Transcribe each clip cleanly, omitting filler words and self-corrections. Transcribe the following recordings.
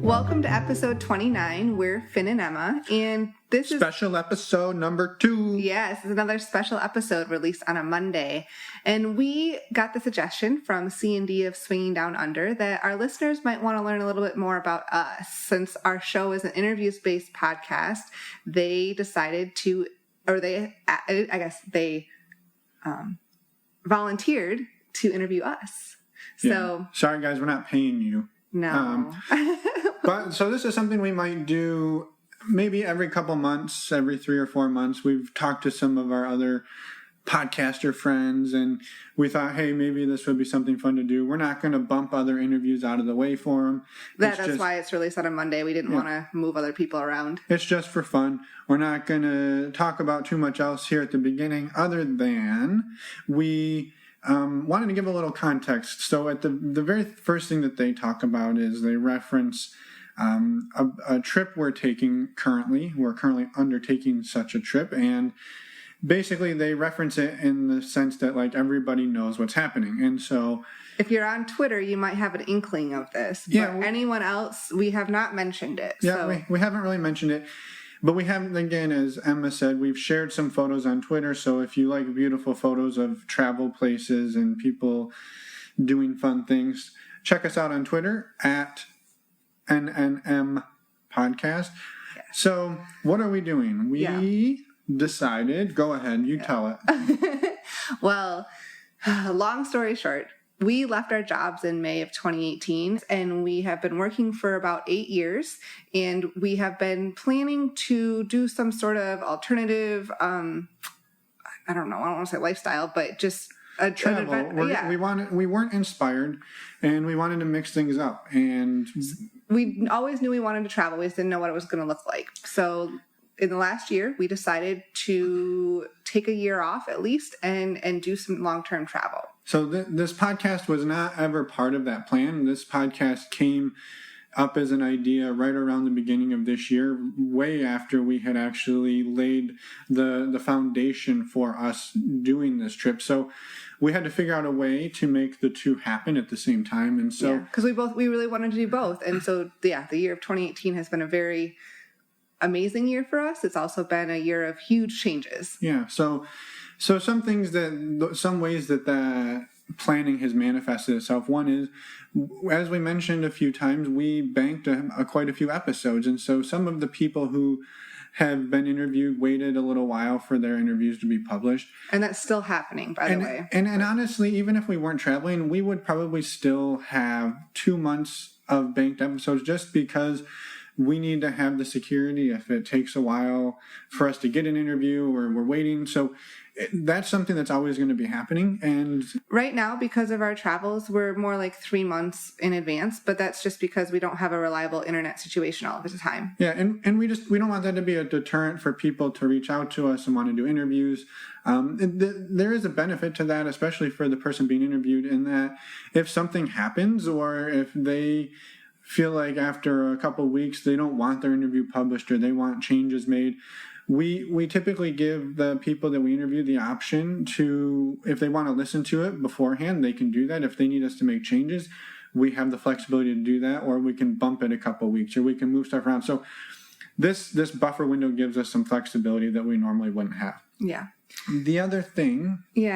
Welcome to episode 29. We're Finn and Emma, and this is special episode number 2. Yes, it's another special episode released on a Monday. And we got the suggestion from C&D of Swinging Downunder that our listeners might want to learn a little bit more about us. Since our show is an interviews-based podcast, they decided to, or they volunteered to interview us. So, yeah. Sorry guys, we're not paying you. No. But so this is something we might do maybe every couple months, every 3 or 4 months. We've talked to some of our other podcaster friends, and we thought, hey, maybe this would be something fun to do. We're not going to bump other interviews out of the way for them. That's why it's released on a Monday. We didn't want to move other people around. It's just for fun. We're not going to talk about too much else here at the beginning other than we wanted to give a little context. So at the very first thing that they talk about is they reference a trip we're taking currently. We're currently undertaking such a trip, and basically they reference it in the sense that like everybody knows what's happening. And so if you're on Twitter, you might have an inkling of this. But anyone else, we have not mentioned it. Yeah, so. we haven't really mentioned it. But we haven't, again, as Emma said, we've shared some photos on Twitter. So if you like beautiful photos of travel places and people doing fun things, check us out on Twitter at NNM Podcast. Yeah. So what are we doing? We decided, go ahead, you tell it. Well, long story short, we left our jobs in May of 2018, and we have been working for about 8 years, and we have been planning to do some sort of alternative, I don't want to say lifestyle, but just a travel. We weren't inspired, and we wanted to mix things up, and we always knew we wanted to travel. We just didn't know what it was going to look like. So in the last year, we decided to take a year off at least and do some long-term travel. So this podcast was not ever part of that plan. This podcast came up as an idea right around the beginning of this year, way after we had actually laid the foundation for us doing this trip. So we had to figure out a way to make the two happen at the same time. And so because we really wanted to do both. And so the year of 2018 has been a very amazing year for us. It's also been a year of huge changes. Yeah. So some ways that planning has manifested itself. One is, as we mentioned a few times, we banked quite a few episodes. And so some of the people who have been interviewed waited a little while for their interviews to be published. And that's still happening, by the way. And honestly, even if we weren't traveling, we would probably still have 2 months of banked episodes just because we need to have the security if it takes a while for us to get an interview or we're waiting. So that's something that's always going to be happening. And right now, because of our travels, we're more like 3 months in advance, but that's just because we don't have a reliable internet situation all of the time. Yeah. And we don't want that to be a deterrent for people to reach out to us and want to do interviews. There is a benefit to that, especially for the person being interviewed, in that if something happens or if they feel like after a couple of weeks they don't want their interview published or they want changes made, we typically give the people that we interview the option to, if they want to listen to it beforehand, they can do that. If they need us to make changes, we have the flexibility to do that, or we can bump it a couple of weeks, or we can move stuff around. So this buffer window gives us some flexibility that we normally wouldn't have. Yeah. The other thing we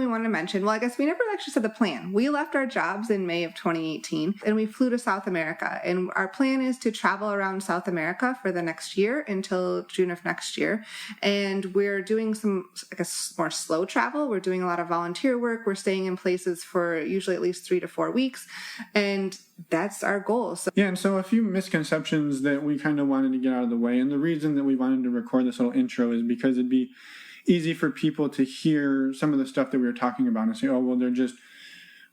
wanted to mention, well, I guess we never actually said the plan. We left our jobs in May of 2018 and we flew to South America. And our plan is to travel around South America for the next year until June of next year. And we're doing some, I guess, more slow travel. We're doing a lot of volunteer work. We're staying in places for usually at least 3 to 4 weeks. And that's our goal. And so a few misconceptions that we kind of wanted to get out of the way. And the reason that we wanted to record this little intro is because it'd be easy for people to hear some of the stuff that we were talking about and say, oh, well, they're just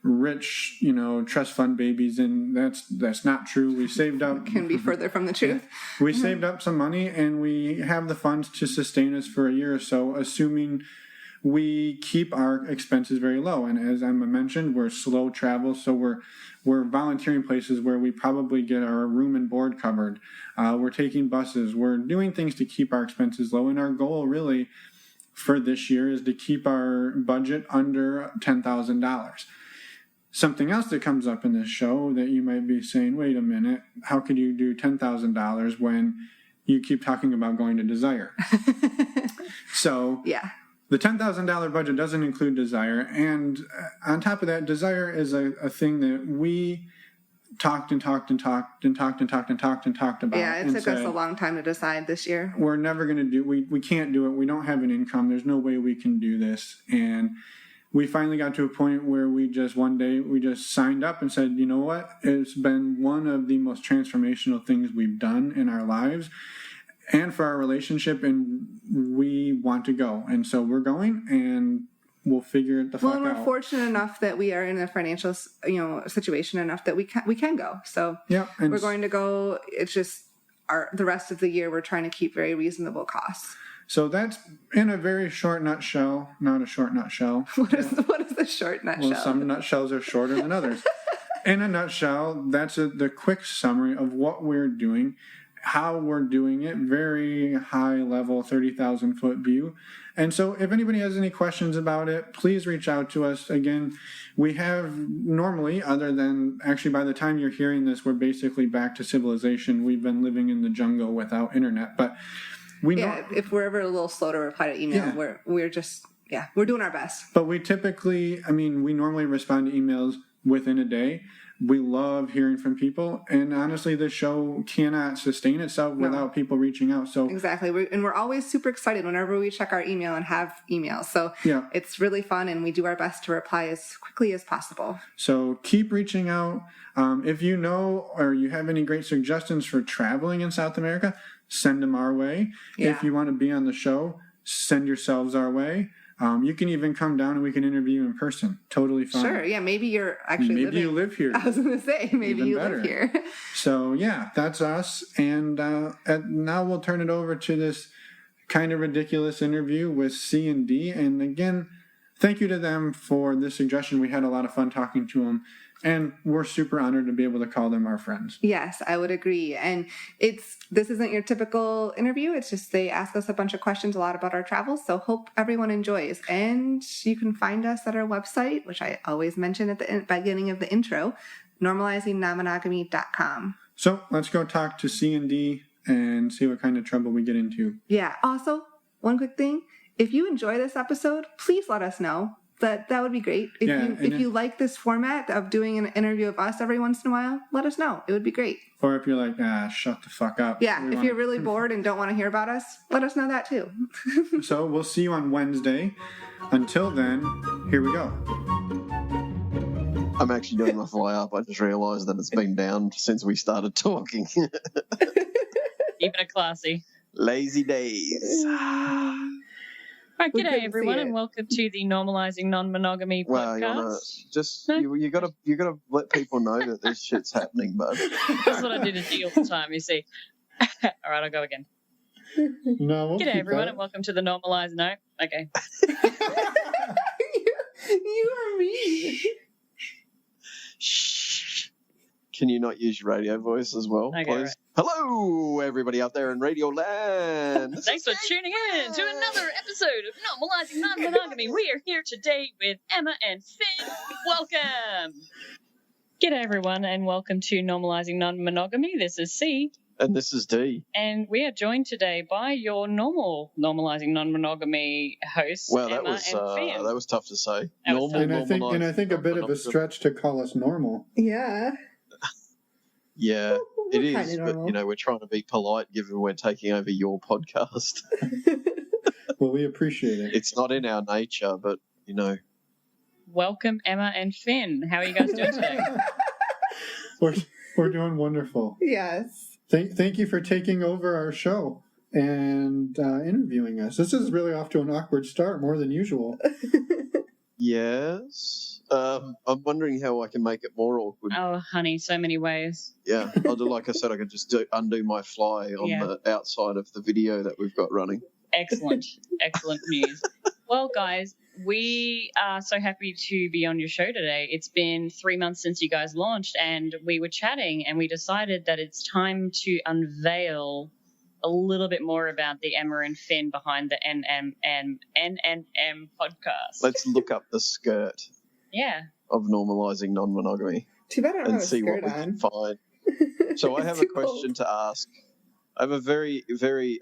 rich, trust fund babies. And that's not true. We saved up. Can be further from the truth. We saved up some money and we have the funds to sustain us for a year or so, assuming we keep our expenses very low. And as Emma mentioned, we're slow travel. So we're volunteering places where we probably get our room and board covered. We're taking buses. We're doing things to keep our expenses low. And our goal really for this year is to keep our budget under $10,000. something else that comes up in this show that you might be saying, wait a minute, how could you do $10,000 when you keep talking about going to Desire? So Yeah. the $10,000 budget doesn't include Desire. And on top of that, Desire is a thing that we talked about. Yeah, it and took us said, a long time to decide this year. we're never going to do, we can't do it. We don't have an income. There's no way we can do this. And we finally got to a point where one day we just signed up and said, you know what? It's been one of the most transformational things we've done in our lives and for our relationship, and we want to go. And so we're going, and we'll figure it the fuck out. Well, we're fortunate enough that we are in a financial, situation enough that we can go. So yeah, we're going to go. It's just the rest of the year we're trying to keep very reasonable costs. So that's in a very short nutshell, not a short nutshell. What is the short nutshell? Well, some nutshells are shorter than others. In a nutshell, that's the quick summary of what we're doing, how we're doing it, very high level, 30,000 foot view. And so if anybody has any questions about it, please reach out to us. Again, we have normally, other than actually by the time you're hearing this, we're basically back to civilization. We've been living in the jungle without internet, but if we're ever a little slow to reply to email, we're just, we're doing our best. But we typically, we normally respond to emails within a day. We love hearing from people. And honestly, this show cannot sustain itself without people reaching out. So exactly. We're always super excited whenever we check our email and have emails. So it's really fun, and we do our best to reply as quickly as possible. So keep reaching out. If you know or you have any great suggestions for traveling in South America, send them our way. Yeah. If you want to be on the show, send yourselves our way. You can even come down and we can interview you in person. Totally fine. Sure, yeah. Maybe you're actually Maybe you live here. I was going to say, maybe you live here. So, that's us. And now we'll turn it over to this kind of ridiculous interview with C&D. And again, thank you to them for this suggestion. We had a lot of fun talking to them. And we're super honored to be able to call them our friends. Yes, I would agree. And this isn't your typical interview. It's just they ask us a bunch of questions, a lot about our travels. So hope everyone enjoys. And you can find us at our website, which I always mention at the beginning of the intro, normalizingnonmonogamy.com. So let's go talk to C&D and see what kind of trouble we get into. Yeah. Also, one quick thing. If you enjoy this episode, please let us know. That would be great. If you like this format of doing an interview of us every once in a while, let us know. It would be great. Or if you're like, shut the fuck up. Yeah, if you're really bored and don't want to hear about us, let us know that too. So we'll see you on Wednesday. Until then, here we go. I'm actually doing my fly up. I just realised that it's been down since we started talking. Keeping it classy. Lazy days. Right, g'day everyone, and welcome to the Normalizing Non-Monogamy podcast. Well, you gotta let people know that this shit's happening, bud. That's what I do to deal all the time, you see. All right, I'll go again. No, g'day everyone, and welcome to the Normalized. No, okay. You are mean. Shh. Can you not use your radio voice as well, okay, please? Right. Hello, everybody out there in Radio Land. Thanks for tuning in to another episode of Normalizing Non-Monogamy. We are here today with Emma and Finn. Welcome. G'day, everyone, and welcome to Normalizing Non-Monogamy. This is C. And this is D. And we are joined today by your normal Normalizing Non-Monogamy hosts, Well, Emma and Finn. that was tough to say. That was tough. And I think a bit of a stretch to call us normal. Yeah. Yeah, it is, but normal. we're trying to be polite given we're taking over your podcast. Well, we appreciate it. It's not in our nature, but Welcome, Emma and Finn. How are you guys doing today? We're doing wonderful. Yes. Thank you for taking over our show and interviewing us. This is really off to an awkward start, more than usual. Yes. I'm wondering how I can make it more awkward. Oh, honey, so many ways. Yeah, I'll do like I said, I can just undo my fly on the outside of the video that we've got running. Excellent news. Well, guys, we are so happy to be on your show today. It's been 3 months since you guys launched, and we were chatting, and we decided that it's time to unveil a little bit more about the Emma and Finn behind the NNM podcast. Let's look up the skirt. Yeah. of normalizing non-monogamy Too bad I don't and have a see what skirt we on. can find. So I have a Too question cold. to ask. I have a very, very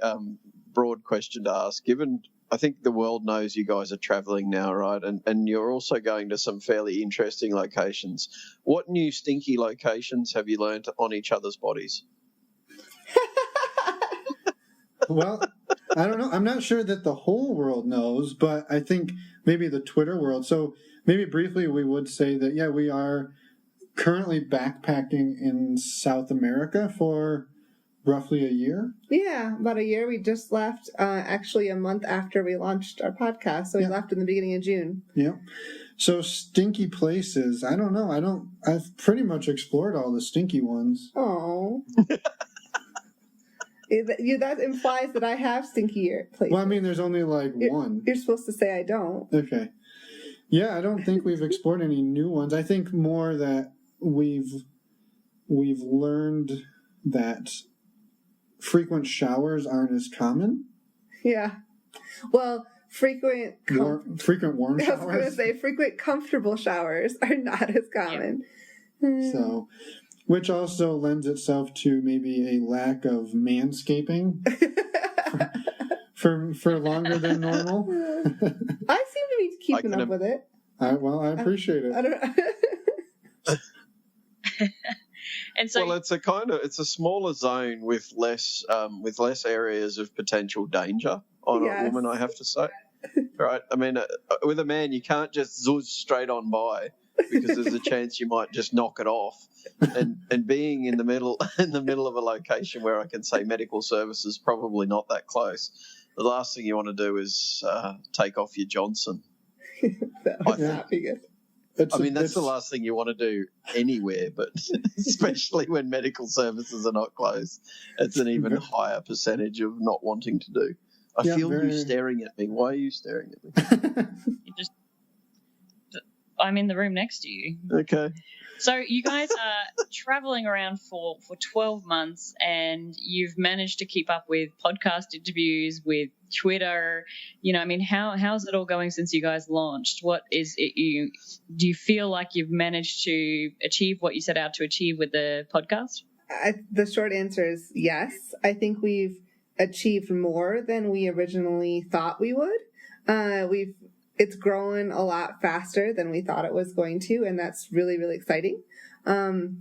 broad question to ask. Given, I think the world knows you guys are traveling now, right? And you're also going to some fairly interesting locations. What new stinky locations have you learned on each other's bodies? Well, I don't know. I'm not sure that the whole world knows, but I think maybe the Twitter world. So maybe briefly we would say that, yeah, we are currently backpacking in South America for roughly a year. Yeah, about a year. We just left, actually a month after we launched our podcast. So we left in the beginning of June. Yeah. So stinky places. I don't know. I've pretty much explored all the stinky ones. Oh. That implies that I have stinkier places. Well, I mean, there's only like one. You're supposed to say I don't. Okay. Yeah, I don't think we've explored any new ones. I think more that we've learned that frequent showers aren't as common. Yeah. Well, frequent warm showers. I was going to say frequent comfortable showers are not as common. So, which also lends itself to maybe a lack of manscaping for longer than normal. I seem to be keeping up with it. I appreciate it. I don't. And so, well, it's a smaller zone with less areas of potential danger on a woman, I have to say. Right? I mean, with a man, you can't just zooz straight on by because there's a chance you might just knock it off. And being in the middle of a location where I can say medical services probably not that close, the last thing you want to do is take off your Johnson. That would not be good. That's the last thing you want to do anywhere, but especially when medical services are not close, it's an even higher percentage of not wanting to do. I feel you staring at me. Why are you staring at me? I'm in the room next to you. Okay. So you guys are traveling around for 12 months, and you've managed to keep up with podcast interviews, with Twitter. How's it all going since you guys launched? What is it? Do you feel like you've managed to achieve what you set out to achieve with the podcast? The short answer is yes. I think we've achieved more than we originally thought we would. It's growing a lot faster than we thought it was going to, and that's really, really exciting. Go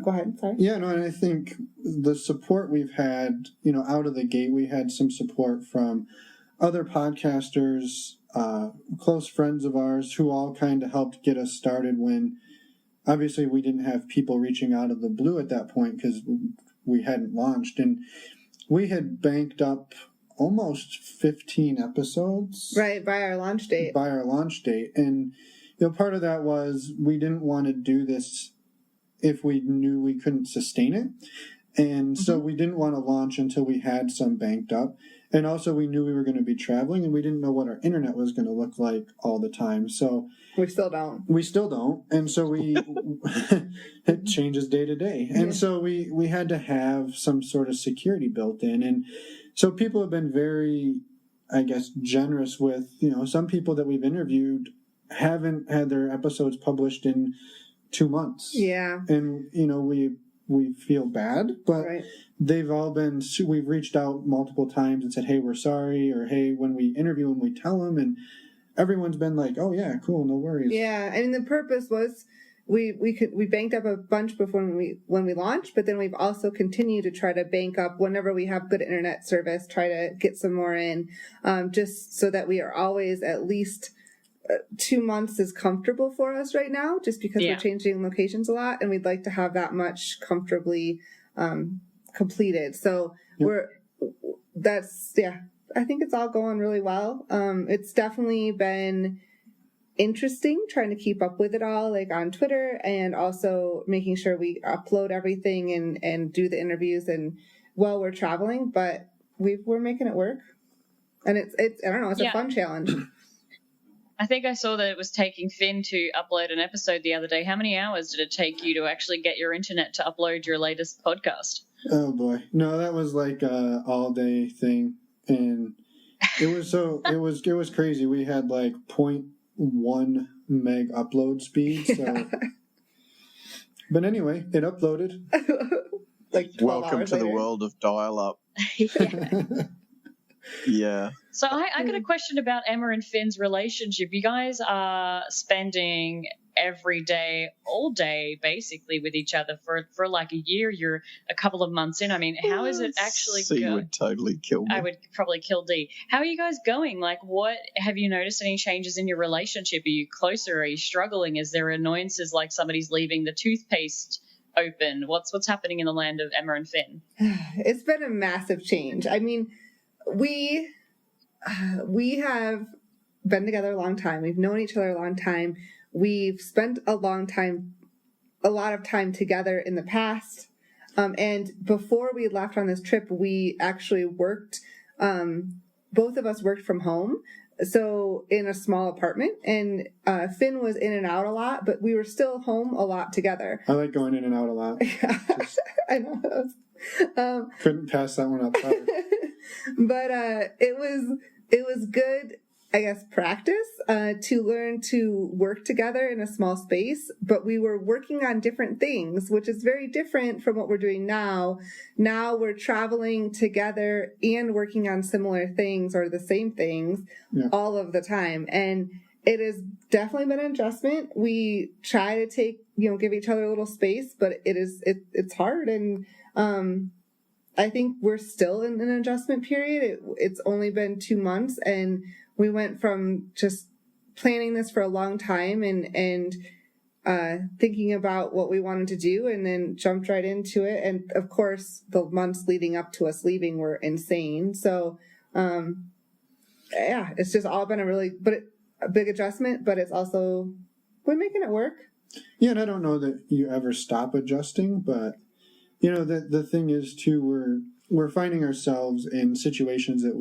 ahead, sorry. Yeah, no, and I think the support we've had, out of the gate, we had some support from other podcasters, close friends of ours who all kind of helped get us started when, obviously, we didn't have people reaching out of the blue at that point because we hadn't launched. And we had banked up almost 15 episodes. Right, by our launch date. And, part of that was we didn't want to do this if we knew we couldn't sustain it. And so we didn't want to launch until we had some banked up. And also we knew we were going to be traveling and we didn't know what our internet was going to look like all the time. So we still don't. And so it changes day to day. And so we had to have some sort of security built in. And so people have been very, I guess, generous with, some people that we've interviewed haven't had their episodes published in 2 months. Yeah. And, we feel bad, but they've all been, we've reached out multiple times and said, hey, we're sorry, or hey, when we interview them, we tell them, and everyone's been like, oh yeah, cool, no worries. Yeah, and the purpose was we banked up a bunch before when we launched, but then we've also continued to try to bank up whenever we have good internet service, try to get some more in, just so that we are always at least 2 months is comfortable for us right now, just because we're changing locations a lot, and we'd like to have that much comfortably completed. So I think it's all going really well. It's definitely been interesting trying to keep up with it all, like on Twitter, and also making sure we upload everything and do the interviews and while we're traveling, but we're making it work. And it's I don't know, it's a fun challenge. I think I saw that it was taking Finn to upload an episode the other day. How many hours did it take you to actually get your internet to upload your latest podcast? Oh boy. No, that was like a all day thing. And it was it was crazy. We had like 0.1 meg upload speed. So, Yeah. but anyway, it uploaded. Like 12 Welcome hours to the later. world of dial-up. Yeah. Yeah. So I got a question about Emma and Finn's relationship. You guys are spending every day, all day, basically with each other for like a year. You're a couple of months in. I mean, how is it actually C would totally kill me. I would probably kill D. How are you guys going? Like, what have you noticed any changes in your relationship? Are you closer? Are you struggling? Is there annoyances like somebody's leaving the toothpaste open? What's happening in the land of Emma and Finn? It's been a massive change. I mean, we have been together a long time. We've known each other a long time. We've spent a lot of time together in the past. And before we left on this trip, we actually worked, both of us worked from home. So in a small apartment, and Finn was in and out a lot, but we were still home a lot together. I like going in and out a lot. I know. Couldn't pass that one up. But it was good, I guess, practice to learn to work together in a small space. But we were working on different things, which is very different from what we're doing now. Now we're traveling together and working on similar things or the same things all of the time. And it has definitely been an adjustment. We try to give each other a little space, but it's hard. And I think we're still in an adjustment period. It's only been 2 months, and we went from just planning this for a long time and thinking about what we wanted to do, and then jumped right into it. And of course, the months leading up to us leaving were insane. So, it's just all been a big adjustment, but it's also, we're making it work. Yeah, and I don't know that you ever stop adjusting, but the thing is too, we're finding ourselves in situations that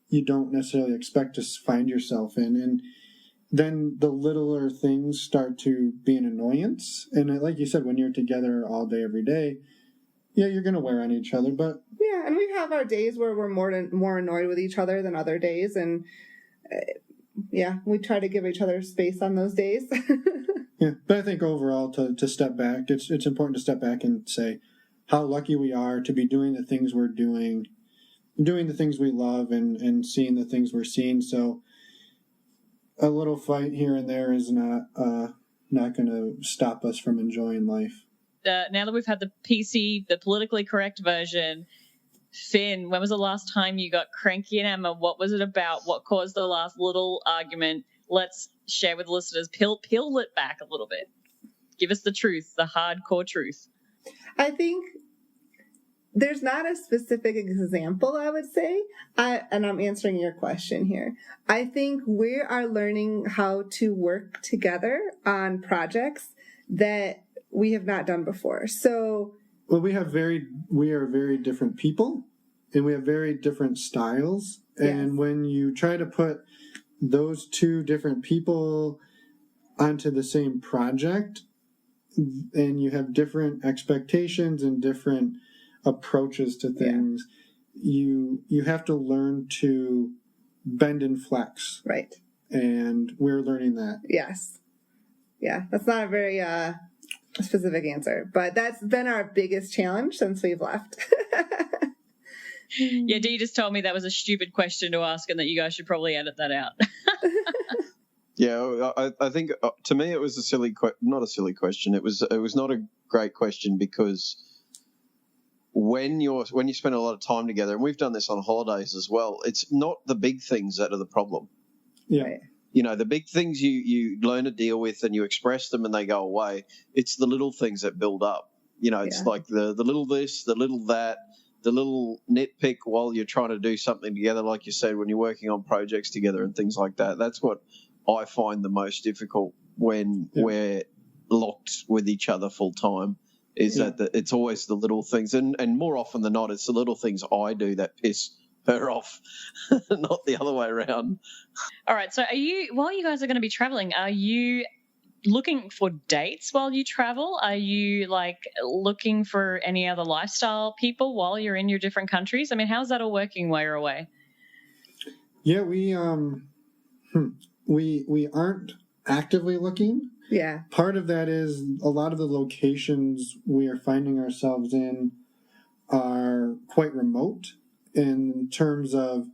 you don't necessarily expect to find yourself in, and then the littler things start to be an annoyance. And like you said, when you're together all day every day, you're going to wear on each other. But and we have our days where we're more annoyed with each other than other days, and we try to give each other space on those days. Yeah, but I think overall, to step back, it's important to step back and say how lucky we are to be doing the things we're doing the things we love, and seeing the things we're seeing. So a little fight here and there is not going to stop us from enjoying life. Now that we've had the PC, the politically correct version, Finn, when was the last time you got cranky at Emma? What was it about? What caused the last little argument? Let's share with listeners. Peel it back a little bit. Give us the truth, the hardcore truth. I think there's not a specific example, I would say, and I'm answering your question here. I think we are learning how to work together on projects that we have not done before. So, well, we are very different people, and we have very different styles. And when you try to put those two different people onto the same project, and you have different expectations and different approaches to things, you have to learn to bend and flex. Right. And we're learning that. Yes. Yeah, that's not a very specific answer, but that's been our biggest challenge since we've left. Yeah, Dee just told me that was a stupid question to ask and that you guys should probably edit that out. Yeah, I think to me it was not a silly question. It was not a great question, because when you spend a lot of time together, and we've done this on holidays as well, it's not the big things that are the problem. Yeah. Right. The big things you learn to deal with and you express them and they go away. It's the little things that build up. It's like the little this, the little that, the little nitpick while you're trying to do something together, like you said, when you're working on projects together and things like that. That's what I find the most difficult when we're locked with each other full time, is that it's always the little things. And more often than not, it's the little things I do that piss her off, not the other way around. All right. So while you guys are going to be traveling, are you looking for dates while you travel? Are you looking for any other lifestyle people while you're in your different countries? I mean, how's that all working while you're away? Yeah, we aren't actively looking. Yeah. Part of that is a lot of the locations we are finding ourselves in are quite remote in terms of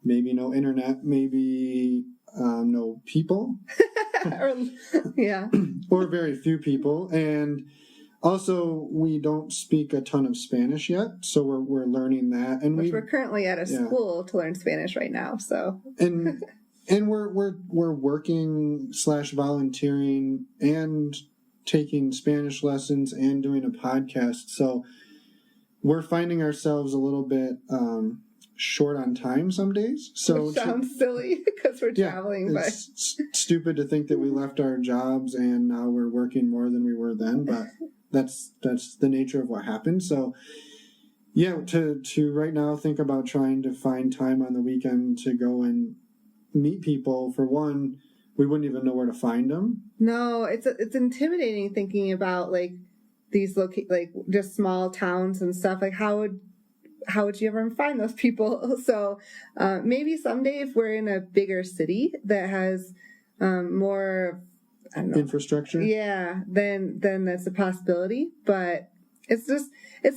maybe no internet, maybe no people. Yeah. Or very few people. And also, we don't speak a ton of Spanish yet, so we're learning that. And we're currently at a school to learn Spanish right now, so. And we're working / volunteering and taking Spanish lessons and doing a podcast. So we're finding ourselves a little bit short on time some days. So which sounds silly because we're traveling. It's stupid to think that we left our jobs and now we're working more than we were then, but that's the nature of what happened. So yeah, to right now think about trying to find time on the weekend to go and meet people. For one, we wouldn't even know where to find them. No, it's intimidating thinking about like these just small towns and stuff. Like how would you ever find those people? So maybe someday if we're in a bigger city that has more, I don't know, infrastructure. Yeah, then that's a possibility. But it's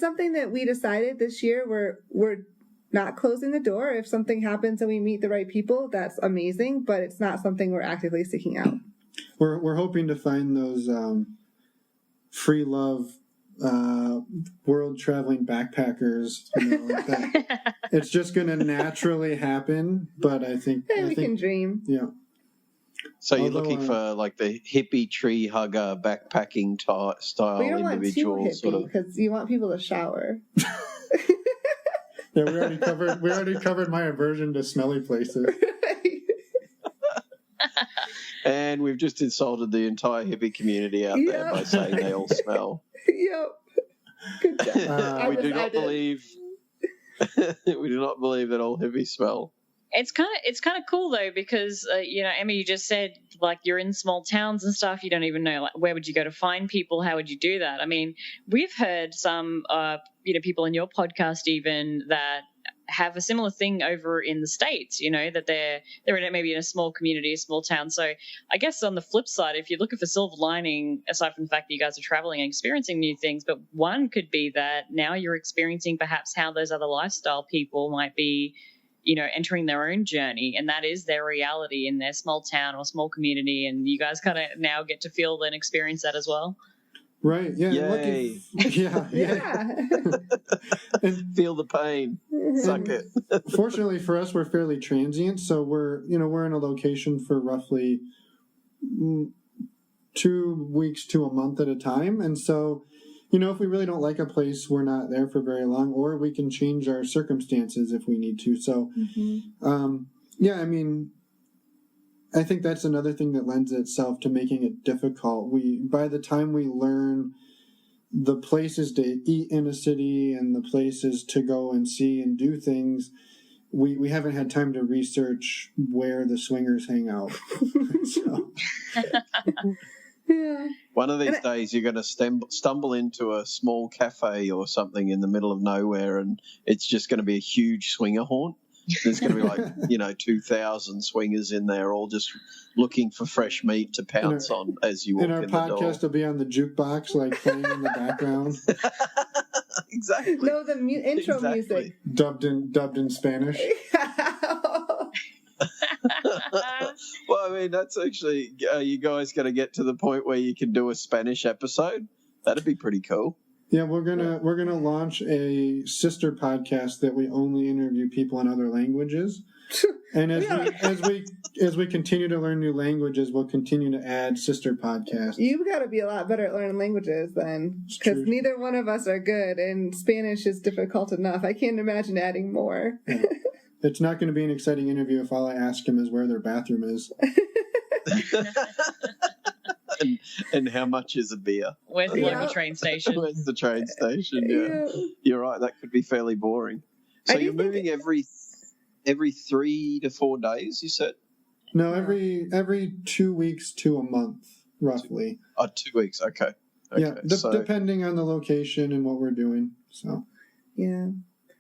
something that we decided this year. We're not closing the door. If something happens and we meet the right people, that's amazing. But it's not something we're actively seeking out. We're hoping to find those free love world traveling backpackers. It's just going to naturally happen. But I think we can dream. Yeah. So you're looking for like the hippie tree hugger backpacking style we don't individual want too hippie, sort of, because you want people to shower. Yeah, we already covered my aversion to smelly places. And we've just insulted the entire hippie community out there by saying they all smell. Yep. Good job. We do not believe that all hippies smell. It's kind of cool though, because Emma, you just said like you're in small towns and stuff. You don't even know like where would you go to find people. How would you do that? I mean, we've heard some people in your podcast even that have a similar thing over in the States. That they're maybe in a small community, a small town. So I guess on the flip side, if you're looking for silver lining, aside from the fact that you guys are traveling and experiencing new things, but one could be that now you're experiencing perhaps how those other lifestyle people might be entering their own journey, and that is their reality in their small town or small community, and you guys kind of now get to feel and experience that as well. Right, yeah. Yay. Yeah. And feel the pain. Suck it. Fortunately for us, we're fairly transient, so we're in a location for roughly 2 weeks to a month at a time, and so if we really don't like a place, we're not there for very long, or we can change our circumstances if we need to. So, I think that's another thing that lends itself to making it difficult. By the time we learn the places to eat in a city and the places to go and see and do things, we haven't had time to research where the swingers hang out. So. Yeah. One of these days you're going to stumble into a small cafe or something in the middle of nowhere, and it's just going to be a huge swinger haunt. There's going to be like 2,000 swingers in there, all just looking for fresh meat to pounce on as you walk in the door. And our podcast will be on the jukebox, like playing in the background. Exactly. No, the intro music dubbed in Spanish. Well, I mean, that's actually, are you guys going to get to the point where you can do a Spanish episode? That'd be pretty cool. Yeah, we're gonna launch a sister podcast that we only interview people in other languages. And as we continue to learn new languages, we'll continue to add sister podcasts. You've got to be a lot better at learning languages then, because neither one of us are good, and Spanish is difficult enough. I can't imagine adding more. Yeah. It's not going to be an exciting interview if all I ask him is where their bathroom is. and how much is a beer? Where's the local train station? Where's the train station? Yeah. You're right. That could be fairly boring. So you're moving every 3 to 4 days, you said? No, every 2 weeks to a month, roughly. 2 weeks. Okay. Yeah, depending on the location and what we're doing. So. Yeah.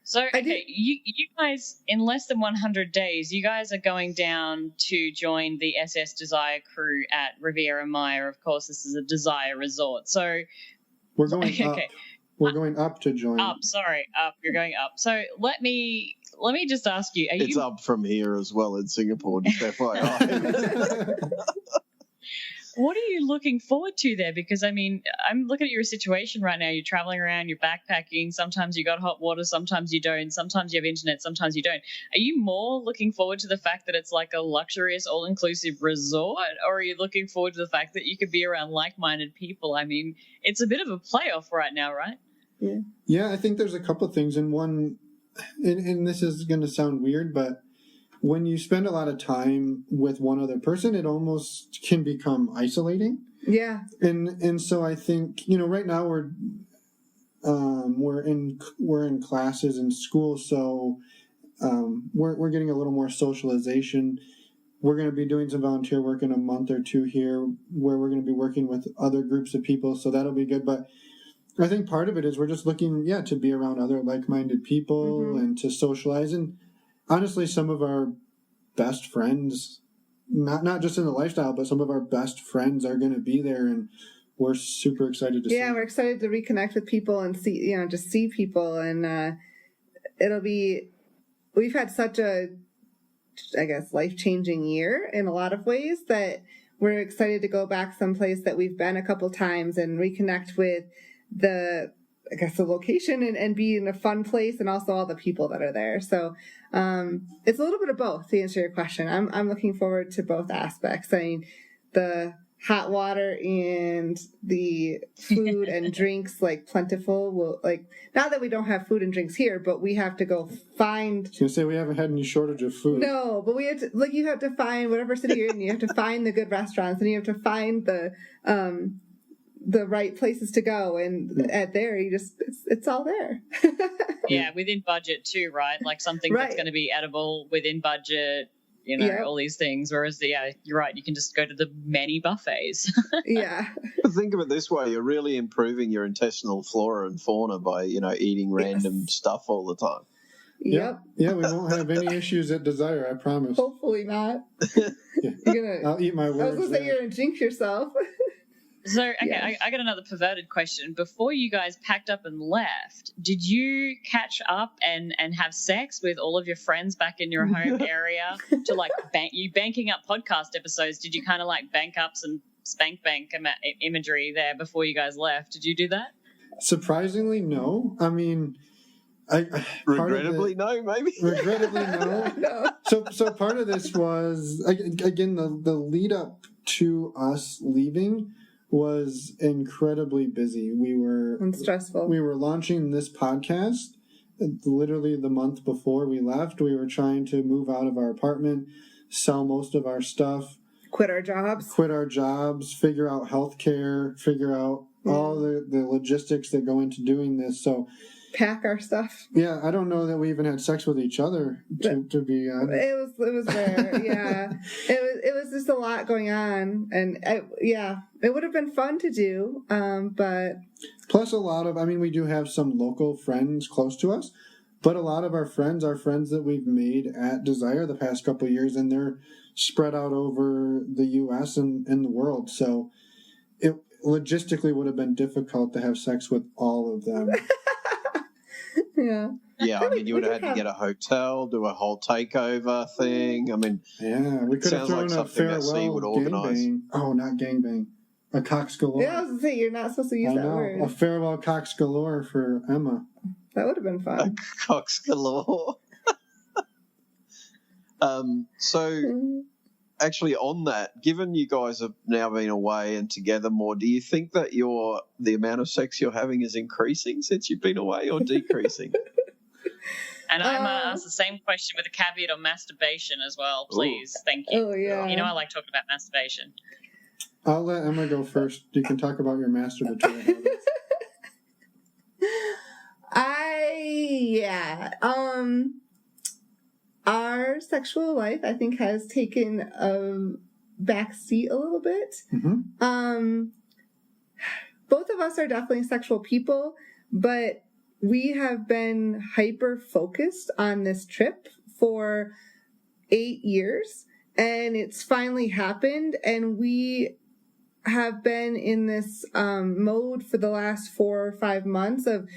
So, okay, you guys, in less than 100 days, you guys are going down to join the SS Desire crew at Riviera Maya. Of course, this is a Desire resort. So we're going up. We're going up to join. Up. You're going up. So let me just ask you. It's up from here as well in Singapore, just FYI. What are you looking forward to there? Because, I mean, I'm looking at your situation right now. You're traveling around, you're backpacking. Sometimes you got hot water, sometimes you don't. Sometimes you have internet, sometimes you don't. Are you more looking forward to the fact that it's like a luxurious, all-inclusive resort? Or are you looking forward to the fact that you could be around like-minded people? I mean, it's a bit of a playoff right now, right? Yeah, I think there's a couple things. And one, and this is going to sound weird, but when you spend a lot of time with one other person, it almost can become isolating. Yeah. And so I think, right now we're in classes in school, so we're getting a little more socialization. We're going to be doing some volunteer work in a month or two here where we're going to be working with other groups of people, so that'll be good. But I think part of it is we're just looking, to be around other like-minded people and to socialize. And honestly, some of our best friends, not just in the lifestyle, but some of our best friends are going to be there, and we're super excited to see. Yeah, we're excited to reconnect with people and see, just see people. And we've had such a, I guess, life-changing year in a lot of ways that we're excited to go back someplace that we've been a couple times and reconnect with the location and be in a fun place, and also all the people that are there. So it's a little bit of both, to answer your question. I'm looking forward to both aspects. I mean, the hot water and the food and drinks, like, plentiful, will, like, not that we don't have food and drinks here, but we have to go find. I was going to say, we haven't had any shortage of food. No, but we have to, you have to find whatever city you're in, you have to find the good restaurants, and you have to find the right places to go, and at there it's all there. Yeah, within budget too, right? Like something that's going to be edible within budget, all these things. Whereas you're right, you can just go to the many buffets. Yeah. Think of it this way, you're really improving your intestinal flora and fauna by, eating random stuff all the time. Yep. Yeah, we won't have any issues at Desire, I promise. Hopefully not. I'll eat my words. I was going to say, you're going to jinx yourself. So, okay, I got another perverted question. Before you guys packed up and left, did you catch up and have sex with all of your friends back in your home area to, like, banking up podcast episodes? Did you kind of, like, bank up some spank bank imagery there before you guys left? Did you do that? Surprisingly, no. I mean, regrettably, no, maybe. Regrettably, no. No. So part of this was, again, the lead up to us leaving was incredibly busy. And stressful. We were launching this podcast literally the month before we left. We were trying to move out of our apartment, sell most of our stuff, quit our jobs, figure out healthcare, figure out all the logistics that go into doing this. So pack our stuff. Yeah, I don't know that we even had sex with each other, to be honest. It was rare. Yeah, it was just a lot going on, and it would have been fun to do, but plus we do have some local friends close to us, but a lot of our friends are friends that we've made at Desire the past couple of years, and they're spread out over the U.S. and the world, so it logistically would have been difficult to have sex with all of them. Yeah. Yeah, I mean, you would have had to get a hotel, do a whole takeover thing. I mean, we could have thrown a farewell gangbang. Oh, not gangbang. A cocks galore. Yeah, I was going to say, you're not supposed to use that word. A farewell cocks galore for Emma. That would have been fun. A cocks galore. Actually, on that, given you guys have now been away and together more, do you think that the amount of sex you're having is increasing since you've been away, or decreasing? And I'm going to ask the same question with a caveat on masturbation as well, please. Ooh. Thank you. Oh, yeah. I like talking about masturbation. I'll let Emma go first. You can talk about your masturbatory habits. Our sexual life, I think, has taken a backseat a little bit. Mm-hmm. Both of us are definitely sexual people, but we have been hyper focused on this trip for 8 years, and it's finally happened, and we have been in this mode for the last 4 or 5 months of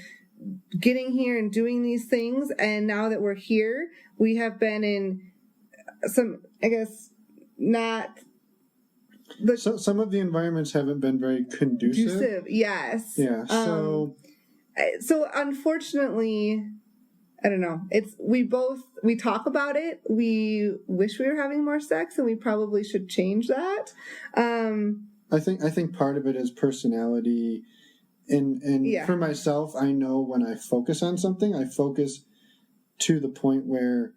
getting here and doing these things. And now that we're here, we have been in some, I guess, not the So some of the environments haven't been very conducive. Yes. Yeah. So unfortunately, I don't know. We talk about it. We wish we were having more sex, and we probably should change that. I think part of it is personality, and for myself, I know when I focus on something, I focus to the point where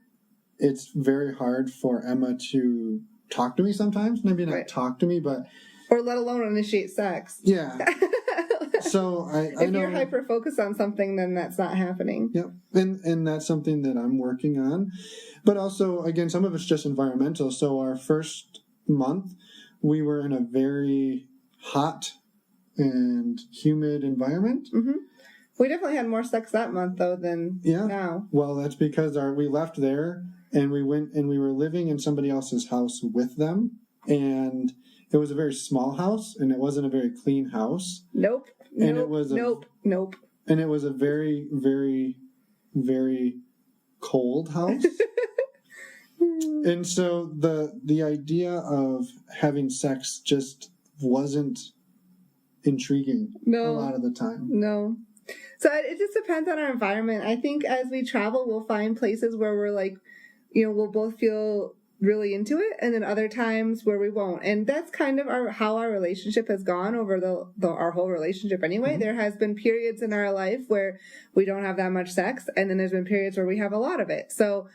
it's very hard for Emma to talk to me sometimes. Maybe not talk to me, but or let alone initiate sex. Yeah. So I know if you're hyper focused on something, then that's not happening. Yep. And that's something that I'm working on. But also, again, some of it's just environmental. So our first month, we were in a very hot and humid environment. Mm-hmm. We definitely had more sex that month, though, than now. Well, that's because we left there, and we went and we were living in somebody else's house with them. And it was a very small house, and it wasn't a very clean house. Nope. And it was nope. And it was a very, very, very cold house. And so the idea of having sex just wasn't intriguing a lot of the time. No. So it just depends on our environment. I think as we travel, we'll find places where we're like, we'll both feel really into it, and then other times where we won't. And that's kind of how our relationship has gone over our whole relationship anyway. Mm-hmm. There has been periods in our life where we don't have that much sex, and then there's been periods where we have a lot of it. So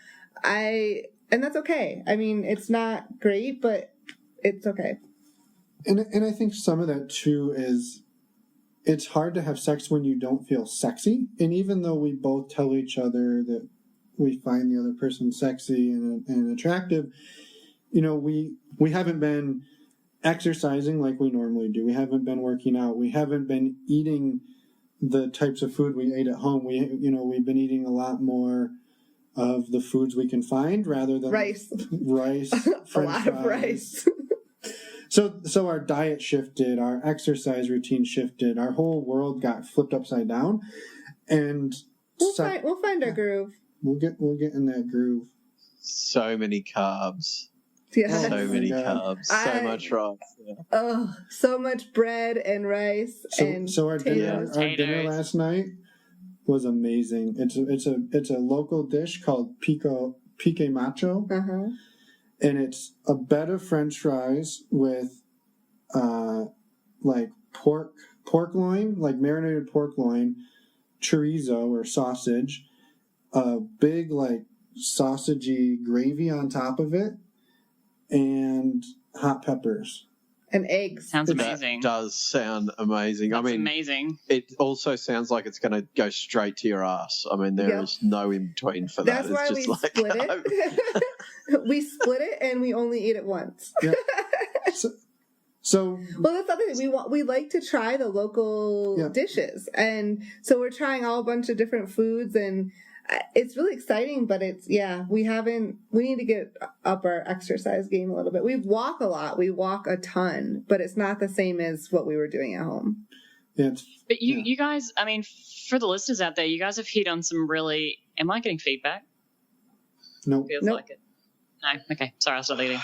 and that's okay. I mean, it's not great, but it's okay. And I think some of that too is it's hard to have sex when you don't feel sexy. And even though we both tell each other that we find the other person sexy and attractive, we haven't been exercising like we normally do. We haven't been working out. We haven't been eating the types of food we ate at home. We've been eating a lot more of the foods we can find rather than rice, French a lot fries. Of rice. So our diet shifted, our exercise routine shifted, our whole world got flipped upside down, and we'll find our groove. We'll get in that groove. So many carbs. Yeah. So many carbs. So much rice. Yeah. Oh, so much bread and rice so our dinner last night was amazing. It's a local dish called pique macho. Uh-huh. And it's a bed of French fries with like pork loin, like marinated pork loin, chorizo or sausage, a big like sausagey gravy on top of it, and hot peppers. And eggs. Sounds amazing. That does sound amazing. That's amazing. It also sounds like it's going to go straight to your ass. I mean, there is no in between for that. That's why we split it. We split it and we only eat it once. Yeah. So well, that's the other thing. We like to try the local dishes, and so we're trying all a bunch of different foods, and it's really exciting. But we need to get up our exercise game a little bit. We walk a lot. We walk a ton, but it's not the same as what we were doing at home. But you guys, I mean, for the listeners out there, you guys have hit on some really. Am I getting feedback? Nope. Feels like it. No. Okay. Sorry, I'll stop eating.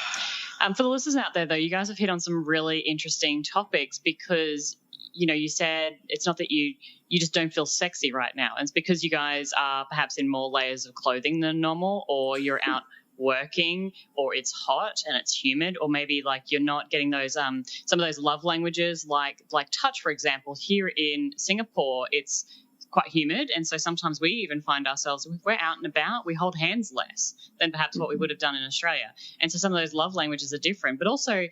For the listeners out there, though, you guys have hit on some really interesting topics because, you said it's not that you just don't feel sexy right now. It's because you guys are perhaps in more layers of clothing than normal, or you're out working, or it's hot and it's humid, or maybe like you're not getting those some of those love languages like touch, for example. Here in Singapore, it's quite humid, and so sometimes we even find ourselves, if we're out and about, we hold hands less than perhaps what we would have done in Australia. And so some of those love languages are different. But also,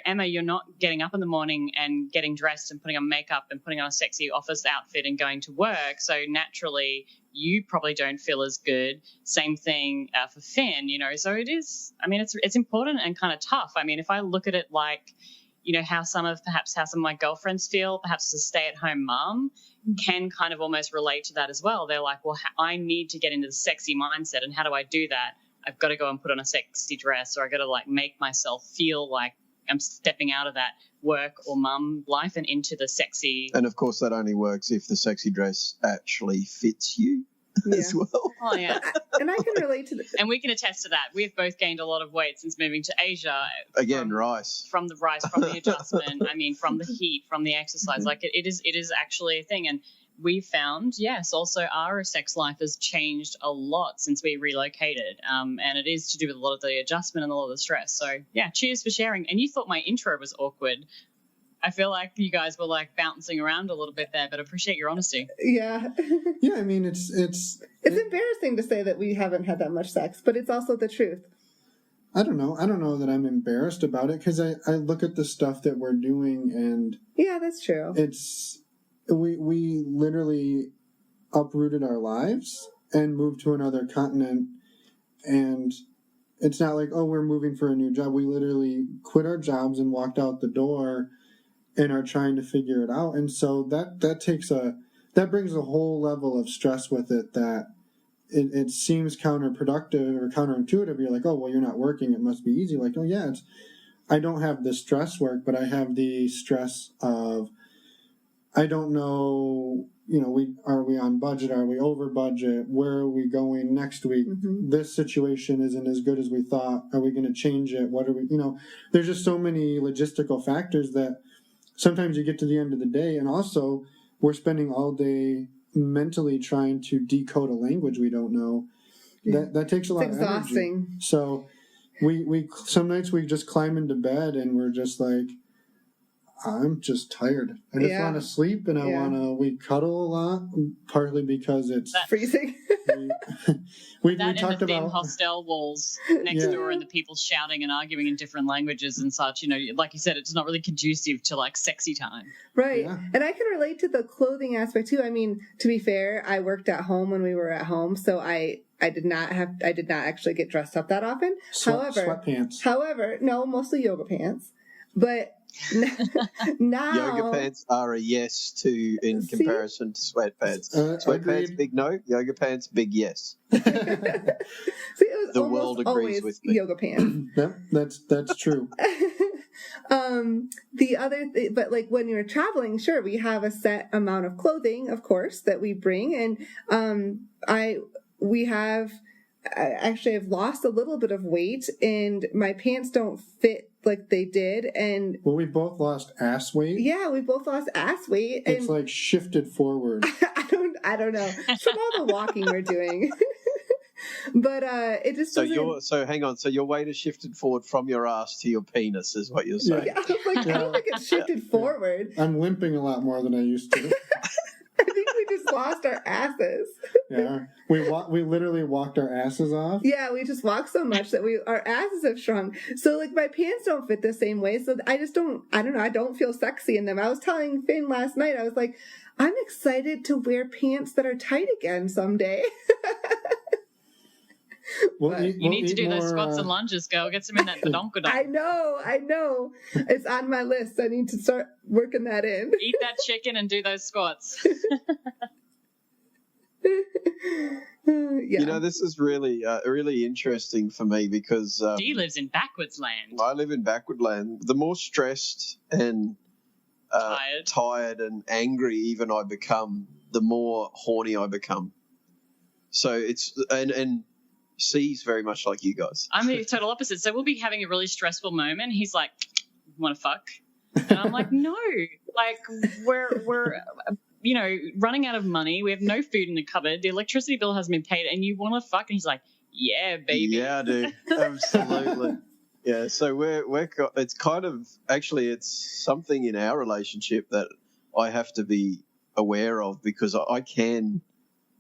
Emma, you're not getting up in the morning and getting dressed and putting on makeup and putting on a sexy office outfit and going to work. So naturally, you probably don't feel as good. Same thing for Finn, So it is, I mean, it's important and kind of tough. I mean, if I look at it like, how some of my girlfriends feel, perhaps as a stay-at-home mom, can kind of almost relate to that as well. They're like, well, I need to get into the sexy mindset, and how do I do that? I've got to go and put on a sexy dress, or I've got to like make myself feel like I'm stepping out of that work or mum life and into the sexy. And of course, that only works if the sexy dress actually fits you as well. Oh yeah, and I can relate to and we can attest to that. We've both gained a lot of weight since moving to Asia. Again, rice. From the rice, from the adjustment. I mean, from the heat, from the exercise. Like it is actually a thing. And we found, yes, also our sex life has changed a lot since we relocated. And it is to do with a lot of the adjustment and a lot of the stress. So yeah, cheers for sharing. And you thought my intro was awkward. I feel like you guys were like bouncing around a little bit there, but I appreciate your honesty. Yeah. Yeah, I mean, it's embarrassing to say that we haven't had that much sex, but it's also the truth. I don't know that I'm embarrassed about it, because I look at the stuff that we're doing, and yeah, that's true. We literally uprooted our lives and moved to another continent, and it's not like, oh, we're moving for a new job. We literally quit our jobs and walked out the door and are trying to figure it out. And so that brings a whole level of stress with it, that it seems counterproductive or counterintuitive. You're like, oh, well, you're not working, it must be easy. Like, oh yeah, I don't have the stress work, but I have the stress of, I don't know, are we on budget? Are we over budget? Where are we going next week? Mm-hmm. This situation isn't as good as we thought. Are we going to change it? What are we, there's just so many logistical factors that sometimes you get to the end of the day, and also we're spending all day mentally trying to decode a language we don't know. Yeah. That takes a lot of energy. So we some nights we just climb into bed and we're just like, I'm just tired. I just want to sleep, and we cuddle a lot, partly because it's freezing. we talked about thin hostel walls next door and the people shouting and arguing in different languages and such. Like you said, it's not really conducive to like sexy time. Right. Yeah. And I can relate to the clothing aspect too. I mean, to be fair, I worked at home when we were at home, so I did not actually get dressed up that often. Sweatpants. However, no, mostly yoga pants. But now yoga pants are a yes in comparison to sweatpants. Sweatpants, big no. Yoga pants, big yes. The world agrees with me. Yoga pants. Yep, that's true. The other but like when you're traveling, sure, we have a set amount of clothing, of course, that we bring, and I've lost a little bit of weight, and my pants don't fit like they did. And we both lost ass weight. Yeah, we both lost ass weight. It's like shifted forward. I don't know. From all the walking we're doing. But it just so hang on. So your weight has shifted forward from your ass to your penis, is what you're saying? Yeah, I don't think it's shifted forward. I'm limping a lot more than I used to. I think we just lost our asses. Yeah, we literally walked our asses off. Yeah, we just walked so much that our asses have shrunk. So like my pants don't fit the same way. So I don't feel sexy in them. I was telling Finn last night, I was like, I'm excited to wear pants that are tight again someday. You need to do those squats and lunges, girl. Get some in that badonkadonk. I know. It's on my list. I need to start working that in. Eat that chicken and do those squats. Yeah. This is really interesting for me because Dee lives in backwards land. I live in backward land. The more stressed and tired and angry even I become, the more horny I become. So it's and C's very much like you guys. I'm the total opposite. So we'll be having a really stressful moment. He's like, "Want to fuck?" And I'm like, "No, like we're running out of money. We have no food in the cupboard. The electricity bill hasn't been paid, and you want to fuck?" And he's like, "Yeah, baby." Yeah, dude, absolutely. Yeah, so it's kind of actually it's something in our relationship that I have to be aware of, because I can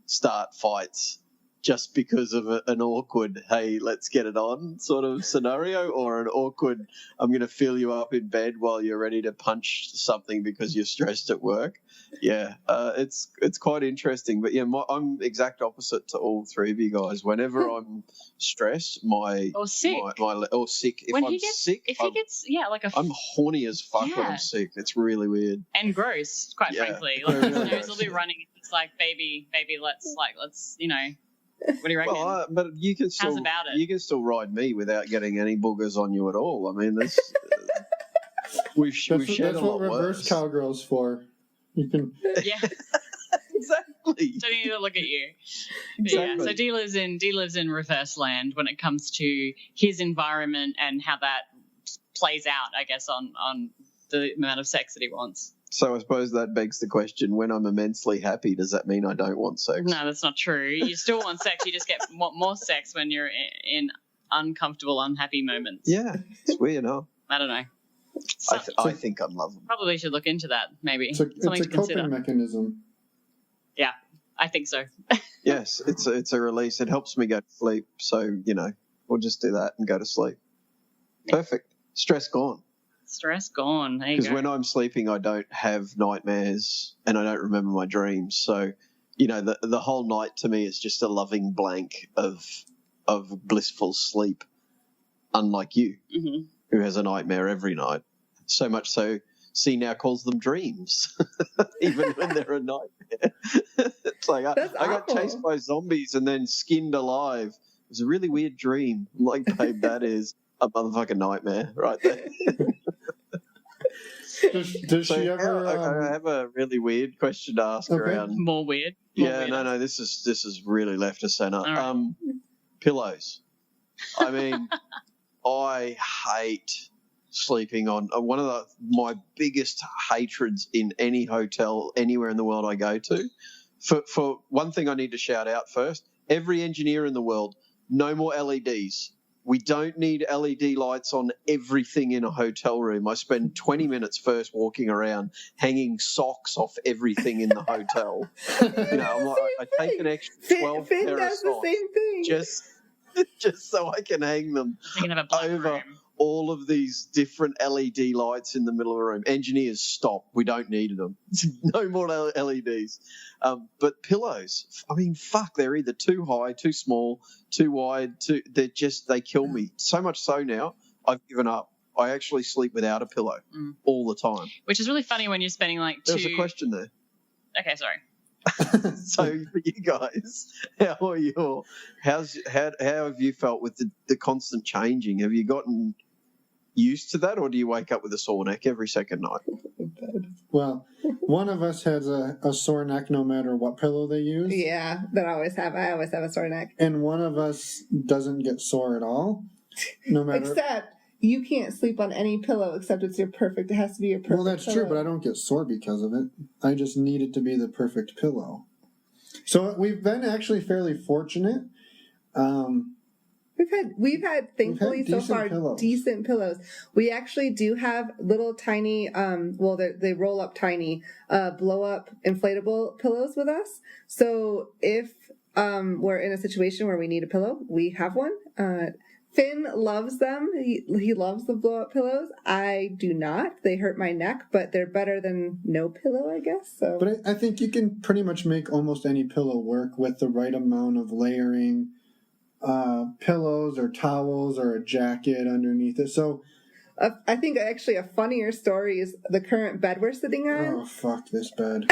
start fights just because of an awkward, hey, let's get it on sort of scenario, or an awkward, I'm going to fill you up in bed while you're ready to punch something because you're stressed at work. Yeah, it's quite interesting. But yeah, I'm exact opposite to all three of you guys. Whenever I'm stressed, or sick. Or sick. If when I'm he gets sick, if he gets like a I'm horny as fuck when Yeah. I'm sick. It's really weird. and gross, quite Yeah. frankly. Like his Really nose will be gross. running. It's like, baby, let's what do you reckon? Well, but you can still about it? You can still ride me without getting any boogers on you at all. I mean, that's we've shared That's a lot what reverse worse. cowgirl's for. You can. Yeah. Exactly. Don't need to look at you. But yeah, so D lives in reverse land when it comes to his environment and how that plays out, I guess, on the amount of sex that he wants. So I suppose that begs the question: when I'm immensely happy, does that mean I don't want sex? No, that's not true. You still want sex. You just want more sex when you're in uncomfortable, unhappy moments. Yeah, it's weird, huh? I don't know. I think I'm loving. Probably should look into that. Maybe It's something a to consider. coping mechanism. Yeah, I think so. Yes, it's a release. It helps me go to sleep. So we'll just do that and go to sleep. Yeah. Perfect. Stress gone. Stress gone. There you Because go. when I'm sleeping, I don't have nightmares and I don't remember my dreams. So, the whole night to me is just a loving blank of blissful sleep, unlike you, Mm-hmm. who has a nightmare every night. So much so, C now calls them dreams, even when they're a nightmare. It's like, I got awful. chased by zombies and then skinned alive. It was a really weird dream. I'm like, babe, that is a motherfucking nightmare right there. Does So she ever? I have a really weird question to ask Okay. around. More weird. Yeah, no, this is really left of center. All right. Pillows. I mean, I hate sleeping on one of my biggest hatreds in any hotel anywhere in the world I go to. For one thing, I need to shout out first: every engineer in the world, no more LEDs. We don't need LED lights on everything in a hotel room. I spend 20 minutes first walking around hanging socks off everything in the hotel. I'm like, I take an extra 12 Finn pair of does the socks same thing. just so I can hang them You can have a black over room. all of these different LED lights in the middle of the room. Engineers, stop. We don't need them. No more LEDs. But pillows, I mean, fuck, they're either too high, too small, too wide. They kill me. So much so now, I've given up. I actually sleep without a pillow all the time. Which is really funny when you're spending like two... There's a question there. Okay, sorry. So for you guys, how have you felt with the constant changing? Have you gotten used to that, or do you wake up with a sore neck every second night? Well, one of us has a sore neck no matter what pillow they use. Yeah, I always have a sore neck. And one of us doesn't get sore at all, no matter. Except you can't sleep on any pillow except it's your perfect. It has to be your perfect. Well, that's pillow. true, but I don't get sore because of it. I just need it to be the perfect pillow. So we've been actually fairly fortunate. We've had thankfully so far decent pillows. We actually do have little tiny they roll up tiny blow up inflatable pillows with us. So if we're in a situation where we need a pillow, we have one. Finn loves them. He loves the blow up pillows. I do not. They hurt my neck, but they're better than no pillow, I guess. So, but I think you can pretty much make almost any pillow work with the right amount of layering, pillows or towels or a jacket underneath it. So, I think actually a funnier story is the current bed we're sitting on. Oh, fuck this bed.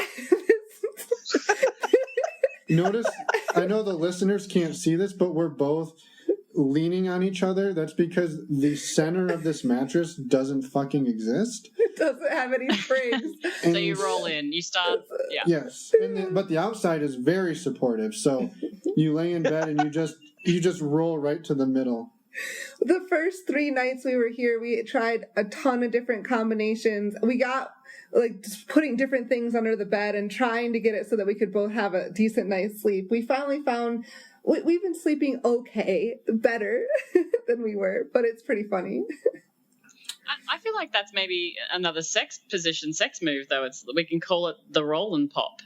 Notice, I know the listeners can't see this, but we're both leaning on each other. That's because the center of this mattress doesn't fucking exist. It doesn't have any springs. So you roll in, you start, yeah. Yes, but the outside is very supportive. So you lay in bed and you just roll right to the middle. The first 3 nights we were here, we tried a ton of different combinations. We got just putting different things under the bed and trying to get it so that we could both have a decent night's sleep. We finally found we've been sleeping better than we were, but it's pretty funny. I feel like that's maybe another sex move, though. We can call it the roll and pop.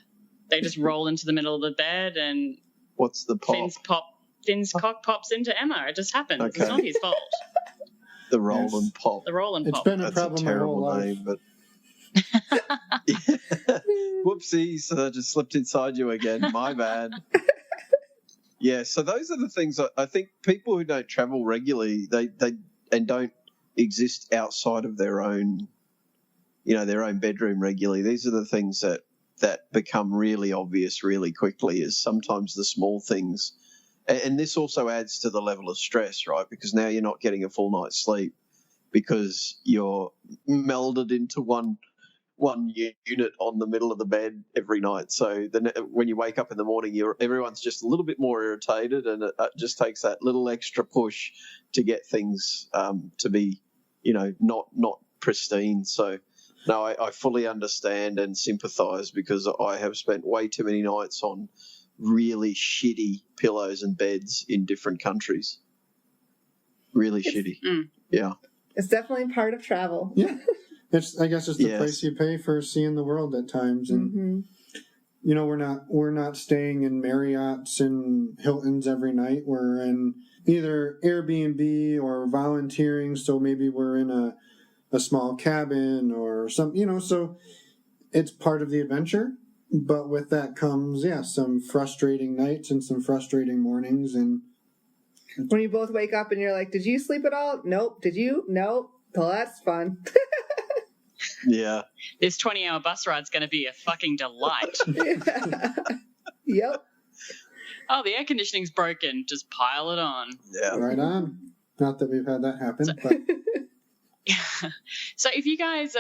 They just roll into the middle of the bed and What's the pop? Finn's cock pops into Emma. It just happens. Okay. It's not his fault. The roll and pop. The roll and It's pop. been a That's problem a my whole terrible life. name, but whoopsie! So that just slipped inside you again. My bad. Yeah, so those are the things I think people who don't travel regularly, they and don't exist outside of their own, their own bedroom regularly. These are the things that become really obvious really quickly. Is sometimes the small things. And this also adds to the level of stress, right? Because now you're not getting a full night's sleep because you're melded into one unit on the middle of the bed every night. So when you wake up in the morning, everyone's just a little bit more irritated, and it just takes that little extra push to get things to be, not pristine. So, no, I fully understand and sympathise because I have spent way too many nights on really shitty pillows and beds in different countries. Really shitty. Yeah. It's definitely part of travel. Yeah. I guess it's the price you pay for seeing the world at times. And, we're not staying in Marriott's and Hilton's every night. We're in either Airbnb or volunteering. So maybe we're in a small cabin or some, so it's part of the adventure. But with that comes, some frustrating nights and some frustrating mornings. And when you both wake up and you're like, did you sleep at all? Nope. Did you? Nope. Well, that's fun. Yeah. This 20-hour bus ride's going to be a fucking delight. Yep. Oh, the air conditioning's broken. Just pile it on. Yeah. Right on. Not that we've had that happen, but... So if you guys,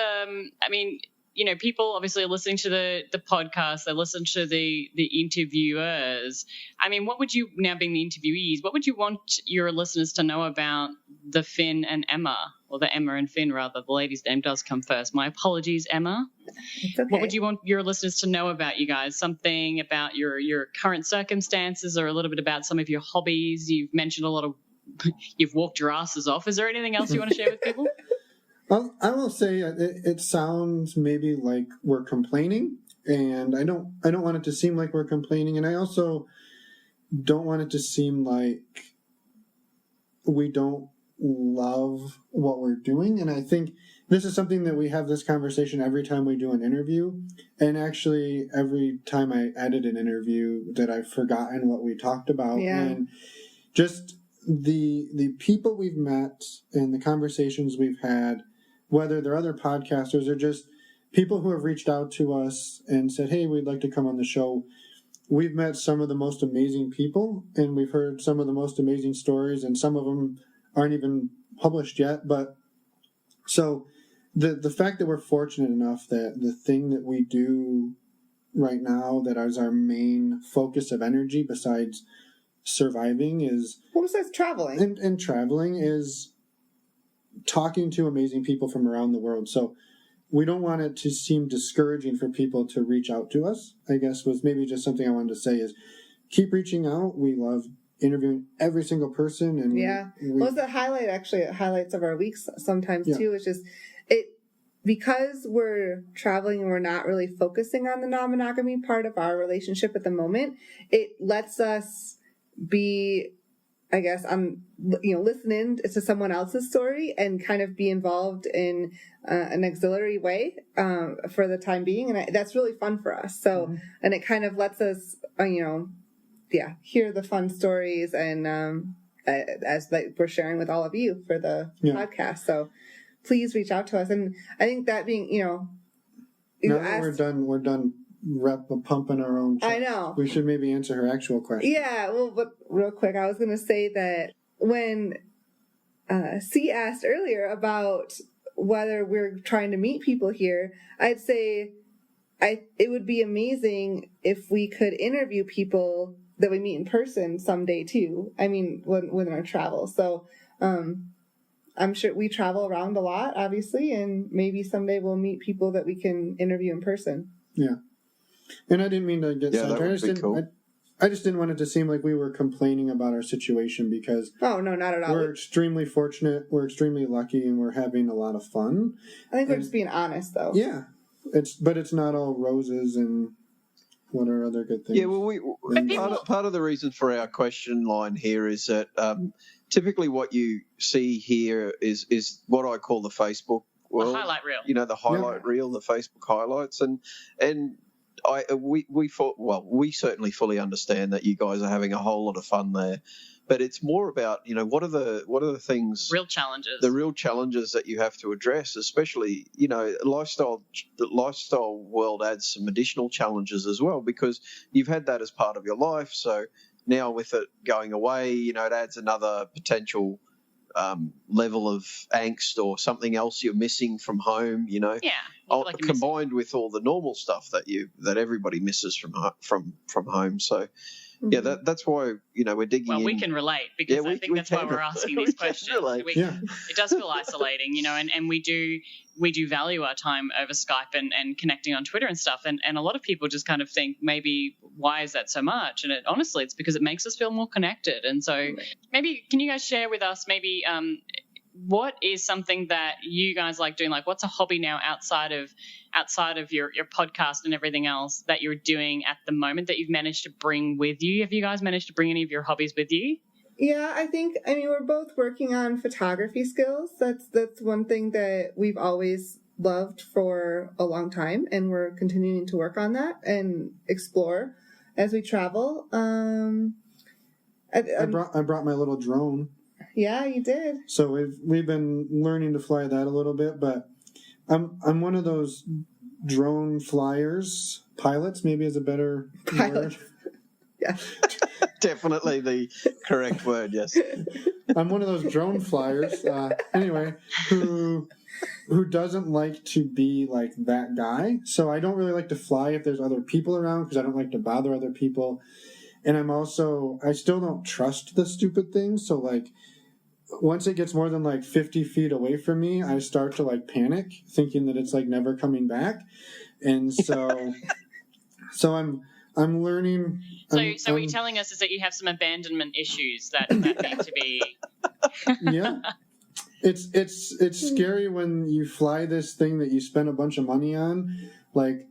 people obviously are listening to the podcast, they listen to the interviewers. I mean, what would you, now being the interviewees, what would you want your listeners to know about the Finn and Emma, or the Emma and Finn rather? The lady's name does come first. My apologies, Emma. It's okay. What would you want your listeners to know about you guys? Something about your current circumstances, or a little bit about some of your hobbies? You've mentioned a lot of, you've walked your asses off. Is there anything else you want to share with people? I will say it sounds maybe like we're complaining, and I don't want it to seem like we're complaining, and I also don't want it to seem like we don't love what we're doing. And I think this is something that we have this conversation every time we do an interview, and actually every time I edit an interview that I've forgotten what we talked about. Yeah. And just the people we've met and the conversations we've had, whether they're other podcasters or just people who have reached out to us and said, hey, we'd like to come on the show. We've met some of the most amazing people, and we've heard some of the most amazing stories, and some of them aren't even published yet. But so the fact that we're fortunate enough that the thing that we do right now that is our main focus of energy besides surviving is... Well, besides traveling. And traveling is talking to amazing people from around the world. So we don't want it to seem discouraging for people to reach out to us, I guess was maybe just something I wanted to say is keep reaching out. We love interviewing every single person. And well, it's a highlight, actually, highlights of our weeks sometimes too. It's just, because we're traveling and we're not really focusing on the non-monogamy part of our relationship at the moment, it lets us be, I guess, listening to someone else's story and kind of be involved in an auxiliary way for the time being. And that's really fun for us. So, and it kind of lets us, hear the fun stories and as we're sharing with all of you for the podcast. So please reach out to us. And I think that being, now that we're done pumping our own chest. I know. We should maybe answer her actual question. Yeah, well, but real quick, I was going to say that when C asked earlier about whether we're trying to meet people here, I'd say it would be amazing if we could interview people that we meet in person someday too. I mean, when our travel. So I'm sure we travel around a lot, obviously, and maybe someday we'll meet people that we can interview in person. Yeah. And I didn't mean to get sidetracked. Cool. I just didn't want it to seem like we were complaining about our situation because... Oh, no, not at all. We're extremely fortunate, we're extremely lucky, and we're having a lot of fun. I think we're just being honest, though. Yeah. But it's not all roses and What are other good things? Yeah, well, part of the reason for our question line here is that typically what you see here is what I call the Facebook world. The highlight reel. You know, the highlight reel, the Facebook highlights, and we certainly fully understand that you guys are having a whole lot of fun there. But it's more about, you know, what are the things, real challenges, the real challenges that you have to address, especially, you know, the lifestyle world adds some additional challenges as well, because you've had that as part of your life. So now with it going away, you know, it adds another potential level of angst or something else you're missing from home, you know. Yeah. Combined with all the normal stuff that everybody misses from home. So yeah, that's why, you know, we're digging in. Well, we can relate, because I think that's why we're asking these questions. It does feel isolating, you know, and we do value our time over Skype and connecting on Twitter and stuff. And a lot of people just kind of think, maybe why is that so much? And honestly, it's because it makes us feel more connected. And so maybe can you guys share with us maybe what is something that you guys like doing? Like, what's a hobby now outside of your podcast and everything else that you're doing at the moment that you've managed to bring with you? Have you guys managed to bring any of your hobbies with you? Yeah, I mean, we're both working on photography skills. That's one thing that we've always loved for a long time, and we're continuing to work on that and explore as we travel. I brought my little drone. Yeah, you did. So we've been learning to fly that a little bit, but I'm one of those drone pilots, maybe is a better word. Yeah. Definitely the correct word, yes. I'm one of those drone flyers, anyway, who doesn't like to be like that guy. So I don't really like to fly if there's other people around, because I don't like to bother other people. And I still don't trust the stupid things. So like, once it gets more than like 50 feet away from me, I start to like panic, thinking that it's like never coming back. And so, I'm learning. So what you're telling us is that you have some abandonment issues that need to be. Yeah, it's scary when you fly this thing that you spend a bunch of money on, like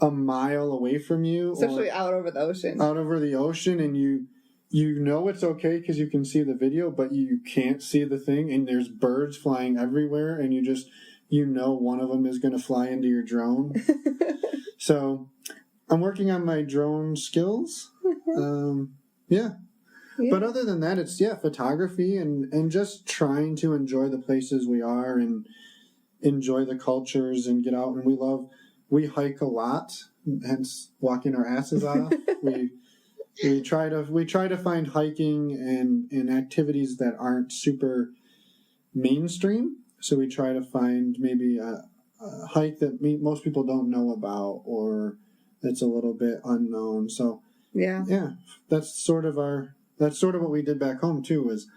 a mile away from you, especially out over the ocean, and you know it's okay because you can see the video, but you can't see the thing, and there's birds flying everywhere, and you know one of them is going to fly into your drone. So I'm working on my drone skills. Yeah. But other than that, it's photography and just trying to enjoy the places we are and enjoy the cultures and get out. And we hike a lot, hence walking our asses off. We try to find hiking and activities that aren't super mainstream. So we try to find maybe a hike that most people don't know about, or that's a little bit unknown. So yeah, that's sort of what we did back home too. Was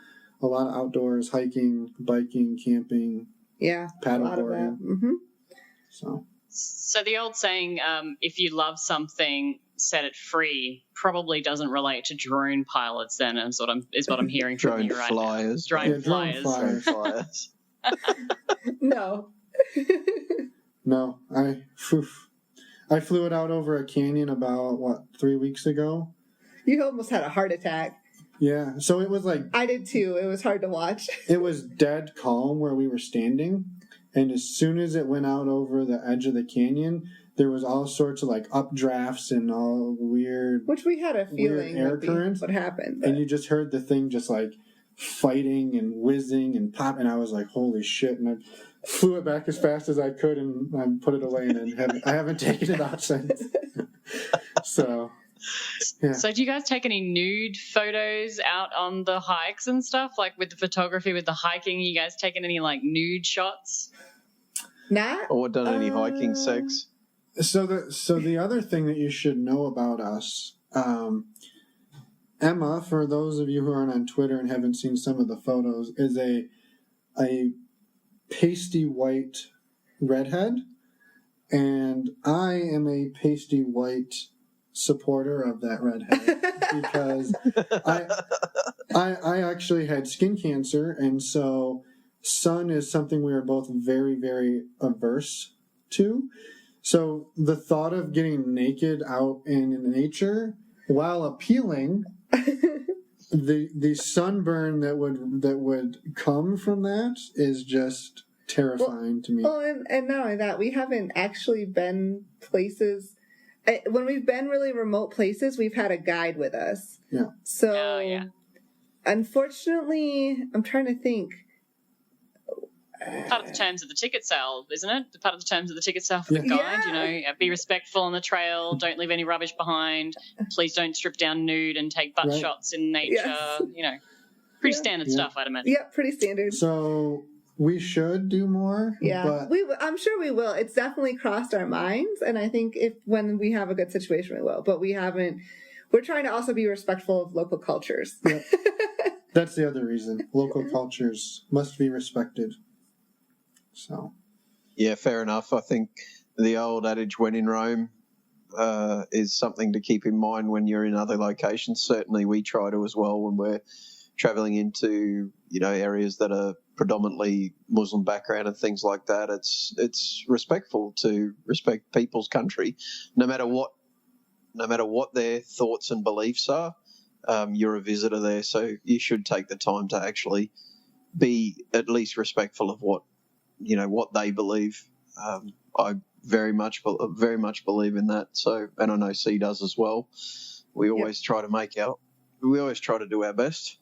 a lot of outdoors, hiking, biking, camping, paddleboarding. Mm-hmm. So the old saying, if you love something, set it free, probably doesn't relate to drone pilots then, is what I'm hearing from you right now. Drone flyers. No. No, I flew it out over a canyon about 3 weeks ago. You almost had a heart attack. Yeah, so it was like... I did too. It was hard to watch. It was dead calm where we were standing, and as soon as it went out over the edge of the canyon, there was all sorts of like updrafts and all weird... Which we had a feeling air currents. What happened. And you just heard the thing just like fighting and whizzing and popping. I was like, holy shit, and I flew it back as fast as I could, and I put it away, and I haven't taken it out since. So... Yeah. So do you guys take any nude photos out on the hikes and stuff? Like with the photography, with the hiking, you guys taking any like nude shots? Nah. Or done any hiking sex? So the other thing that you should know about us, Emma, for those of you who aren't on Twitter and haven't seen some of the photos, is a pasty white redhead, and I am a pasty white supporter of that redhead because I actually had skin cancer, and so sun is something we are both very, very averse to. So the thought of getting naked out in nature, while appealing, the sunburn that would come from that is just terrifying to me. Well, and not only that, we haven't actually been places. When we've been really remote places, we've had a guide with us. Yeah. So, unfortunately, I'm trying to think. Part of the terms of the ticket sale, isn't it? Part of the terms of the ticket sale for the guide, you know, be respectful on the trail, don't leave any rubbish behind, please don't strip down nude and take butt shots in nature, you know, pretty standard stuff, I'd imagine. Yeah, pretty standard. So we should do more. Yeah, but I'm sure we will. It's definitely crossed our minds, and I think when we have a good situation, we will. But we haven't. We're trying to also be respectful of local cultures. Yeah. That's the other reason. Local cultures must be respected. So, yeah, fair enough. I think the old adage, when in Rome, is something to keep in mind when you're in other locations. Certainly we try to as well when we're travelling into, you know, areas that are predominantly Muslim background and things like that. It's respectful to respect people's country, no matter what their thoughts and beliefs are. You're a visitor there, so you should take the time to actually be at least respectful of what they believe. I very much believe in that. So, and I know C does as well. We always try to do our best.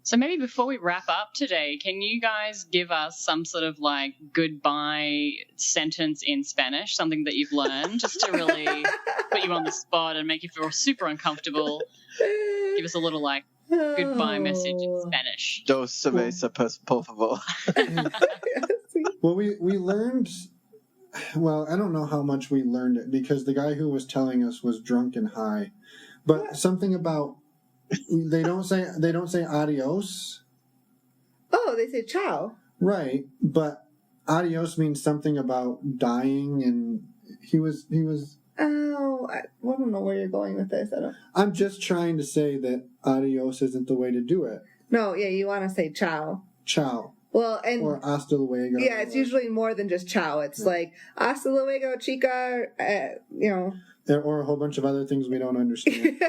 So maybe before we wrap up today, can you guys give us some sort of like goodbye sentence in Spanish, something that you've learned, just to really put you on the spot and make you feel super uncomfortable? Give us a little like goodbye message in Spanish. Dos cervezas, por favor. Well, we learned. Well, I don't know how much we learned it because the guy who was telling us was drunk and high, but something about they don't say adios. Oh, they say ciao. Right, but adios means something about dying, and he was. Oh, I don't know where you're going with this. I'm just trying to say that adios isn't the way to do it. No, yeah, you want to say ciao. Ciao. Well, and or hasta luego. Yeah, it's usually more than just ciao. It's like hasta luego, chica. You know, or a whole bunch of other things we don't understand.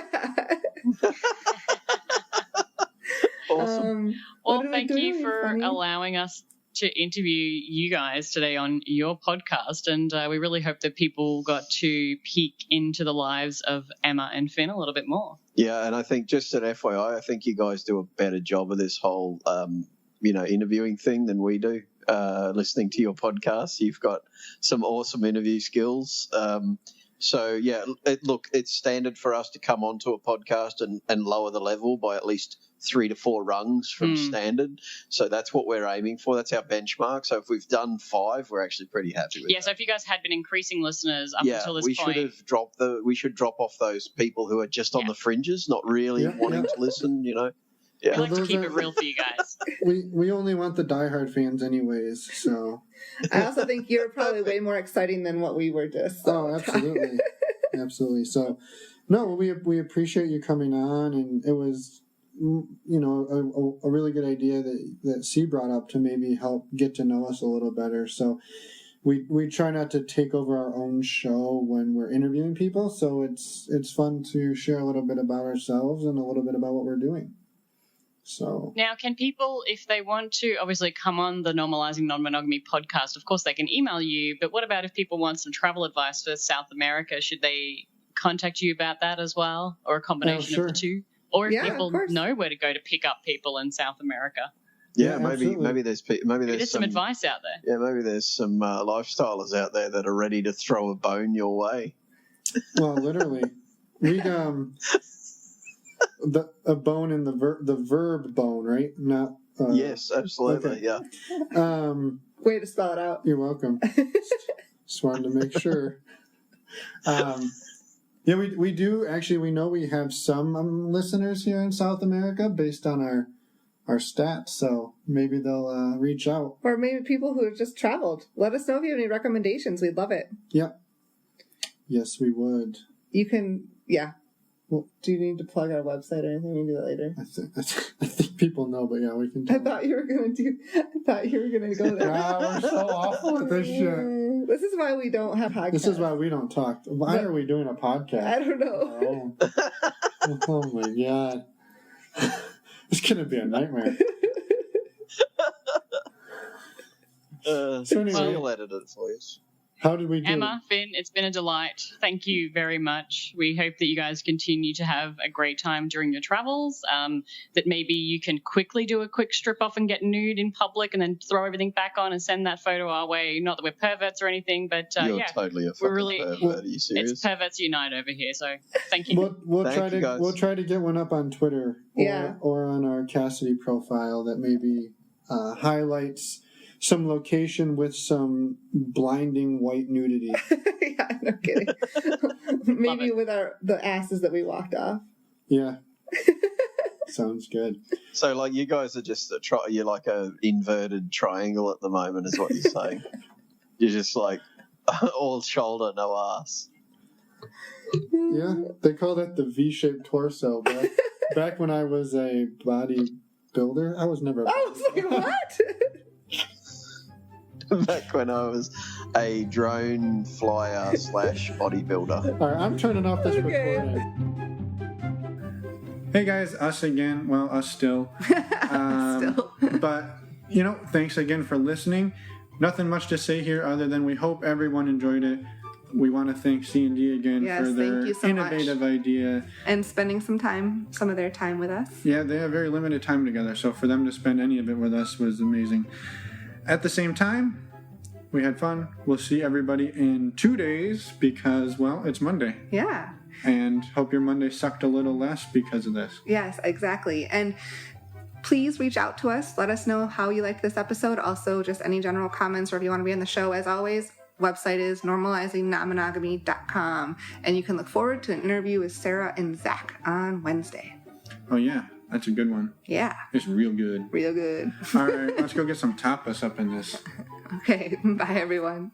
Awesome. Well, thank you for allowing us to interview you guys today on your podcast, and we really hope that people got to peek into the lives of Emma and Finn a little bit more. Yeah, and I think just an FYI, I think you guys do a better job of this whole interviewing thing than we do. Listening to your podcast, you've got some awesome interview skills. So yeah, it's standard for us to come onto a podcast and lower the level by at least 3 to 4 rungs from standard. So that's what we're aiming for. That's our benchmark. So if we've done 5, we're actually pretty happy with that. So if you guys had been increasing listeners up until this point, we should drop off those people who are just on the fringes, not really wanting to listen, you know. Yeah. We like to keep it real for you guys. We only want the diehard fans anyways, so. I also think you're probably way more exciting than what we were just. Oh, absolutely. Absolutely. So, no, we appreciate you coming on, and it was, a really good idea that C brought up to maybe help get to know us a little better. So we try not to take over our own show when we're interviewing people, so it's fun to share a little bit about ourselves and a little bit about what we're doing. So now, can people, if they want to, obviously come on the Normalizing Non-Monogamy podcast, of course they can email you, but what about if people want some travel advice for South America? Should they contact you about that as well, or a combination of the two? Or if people know where to go to pick up people in South America? Yeah, maybe there's some advice out there. Yeah, maybe there's some lifestylers out there that are ready to throw a bone your way. Well, literally, we a bone in the verb bone, right? Not yes, absolutely, okay. Yeah. Way to spell it out. You're welcome. Just wanted to make sure. Yeah, we do actually. We know we have some listeners here in South America based on our stats, so maybe they'll reach out. Or maybe people who have just traveled. Let us know if you have any recommendations. We'd love it. Yep. Yes, we would. You can, yeah. Well, do you need to plug our website or anything? We can do that later. I think People know, but yeah, we can. I thought you were gonna go there. Yeah, we're so awful at this shit. This is why we don't have podcasts. This is why we don't talk. Why are we doing a podcast? I don't know. Oh my god. It's gonna be a nightmare. So anyway, we'll edit it for you. How did we do? Emma, Finn, it's been a delight. Thank you very much. We hope that you guys continue to have a great time during your travels, that maybe you can quickly do a quick strip off and get nude in public and then throw everything back on and send that photo our way. Not that we're perverts or anything, but You're totally a fucking pervert. Are you serious? It's perverts unite over here, so thank you. We'll try to get one up on Twitter or on our Cassidy profile that maybe highlights some location with some blinding white nudity. Yeah, no kidding. Maybe with the asses that we walked off. Yeah. Sounds good. So, like, you guys are just you're like a inverted triangle at the moment, is what you're saying. You're just like all shoulder, no ass. Yeah, they call that the V-shaped torso. Back when I was a bodybuilder, I was never. I was like, what? Back when I was a drone flyer / bodybuilder. All right, I'm turning off this recording. Hey guys, us again. Well, us still. But, thanks again for listening. Nothing much to say here other than we hope everyone enjoyed it. We want to thank C&D again for their innovative idea. And spending some of their time with us. Yeah, they have very limited time together, so for them to spend any of it with us was amazing. At the same time, we had fun. We'll see everybody in 2 days because, well, it's Monday. Yeah. And hope your Monday sucked a little less because of this. Yes, exactly. And please reach out to us. Let us know how you liked this episode. Also, just any general comments or if you want to be on the show. As always, website is normalizingnonmonogamy.com. And you can look forward to an interview with Sarah and Zach on Wednesday. Oh, yeah. That's a good one. Yeah. It's real good. Real good. All right, let's go get some tapas up in this. Okay, bye everyone.